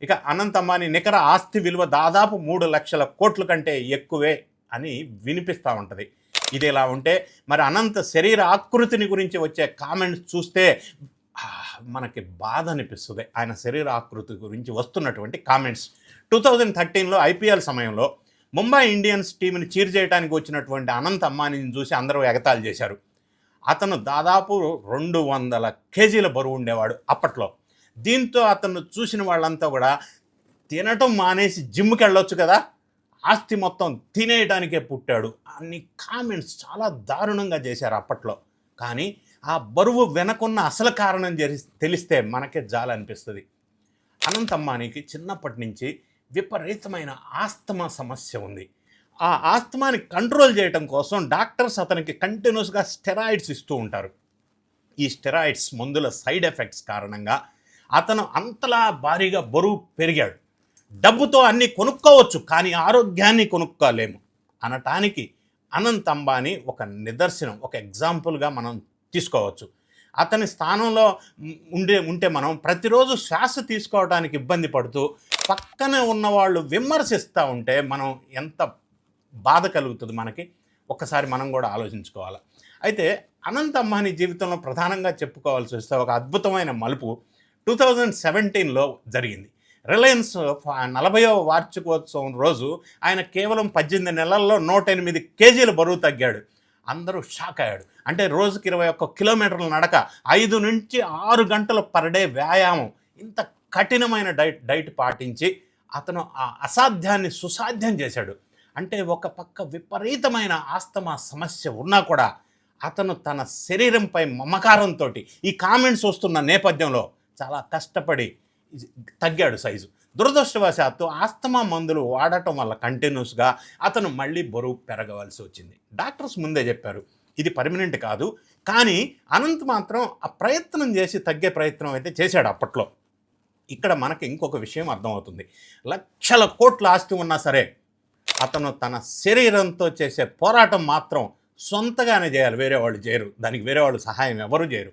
ఇక అనంత్ అంబానీ నికర ఆస్తి విలువ దాదాపు 3 లక్షల కోట్ల కంటే ఎక్కువే అని వినిపిస్తూ ఉంటుంది. ఇది ఇలా ఉంటే మరి అనంత్ శరీర ఆకృతిని గురించి వచ్చే కామెంట్స్ చూస్తే మనకి బాధ అనిపిస్తుంది. ఆయన శరీర ఆకృతి గురించి వస్తున్నటువంటి కామెంట్స్. 2013లో ఐపీఎల్ సమయంలో ముంబై ఇండియన్స్ టీంని చీర్ చేయడానికి వచ్చినటువంటి అనంత్ అంబానీని చూసి అందరూ ఎగతాళి చేశారు. అతను దాదాపు 200 కేజీల బరువు ఉండేవాడు అప్పట్లో. దీంతో అతను చూసిన వాళ్ళంతా కూడా తినటం మానేసి జిమ్కి వెళ్ళొచ్చు కదా, ఆస్తి మొత్తం తినేయడానికే పుట్టాడు అన్ని కామెంట్స్ చాలా దారుణంగా చేశారు అప్పట్లో. కానీ ఆ బరువు వెనకున్న అసలు కారణం తెలిస్తే మనకే జాలనిపిస్తుంది. అనంత్ అంబానీకి చిన్నప్పటి నుంచి విపరీతమైన ఆస్తమా సమస్య ఉంది. ఆ ఆస్తమాని కంట్రోల్ చేయడం కోసం డాక్టర్స్ అతనికి కంటిన్యూస్గా స్టెరాయిడ్స్ ఇస్తూ ఉంటారు. ఈ స్టెరాయిడ్స్ మందుల సైడ్ ఎఫెక్ట్స్ కారణంగా అతను అంతలా భారీగా బరువు పెరిగాడు. డబ్బుతో అన్నీ కొనుక్కోవచ్చు, కానీ ఆరోగ్యాన్ని కొనుక్కోలేము అనటానికి అనంత్ అంబానీ ఒక నిదర్శనం, ఒక ఎగ్జాంపుల్గా మనం తీసుకోవచ్చు. అతని స్థానంలో ఉంటే మనం ప్రతిరోజు శ్వాస తీసుకోవడానికి ఇబ్బంది పడుతూ పక్కనే ఉన్నవాళ్ళు విమర్శిస్తూ ఉంటే మనం ఎంత బాధ కలుగుతుంది మనకి, ఒక్కసారి మనం కూడా ఆలోచించుకోవాలి. అయితే అనంత్ అంబానీ జీవితంలో ప్రధానంగా చెప్పుకోవాల్సి వస్తే ఒక అద్భుతమైన మలుపు 2017లో జరిగింది. రిలయన్స్ 40వ వార్షికోత్సవం రోజు ఆయన కేవలం 18 నెలల్లో 108 కేజీల బరువు తగ్గాడు. అందరూ షాక్ అయ్యాడు. అంటే రోజుకి 21 కిలోమీటర్ల నడక, 5 నుంచి 6 గంటలు పర్ డే వ్యాయామం, ఇంత కఠినమైన డైట్ పాటించి అతను ఆ అసాధ్యాన్ని సుసాధ్యం చేశాడు. అంటే ఒక పక్క విపరీతమైన ఆస్తమా సమస్య ఉన్నా కూడా అతను తన శరీరంపై మమకారంతో ఈ కామెంట్స్ వస్తున్న నేపథ్యంలో చాలా కష్టపడి తగ్గాడు సైజు. దురదృష్టవశాత్తు ఆస్తమా మందులు వాడటం వల్ల కంటిన్యూస్గా అతను మళ్ళీ బరువు పెరగవలసి వచ్చింది. డాక్టర్స్ ముందే చెప్పారు ఇది పర్మనెంట్ కాదు. కానీ అనంత్ మాత్రం ఆ ప్రయత్నం చేసి తగ్గే ప్రయత్నం అయితే చేశాడు అప్పట్లో. ఇక్కడ మనకి ఇంకొక విషయం అర్థమవుతుంది. లక్షల కోట్ల ఆస్తి ఉన్నా సరే అతను తన శరీరంతో చేసే పోరాటం మాత్రం సొంతగానే చేయాలి, వేరే వాళ్ళు చేయరు. దానికి వేరే వాళ్ళు సహాయం ఎవరు చేయరు.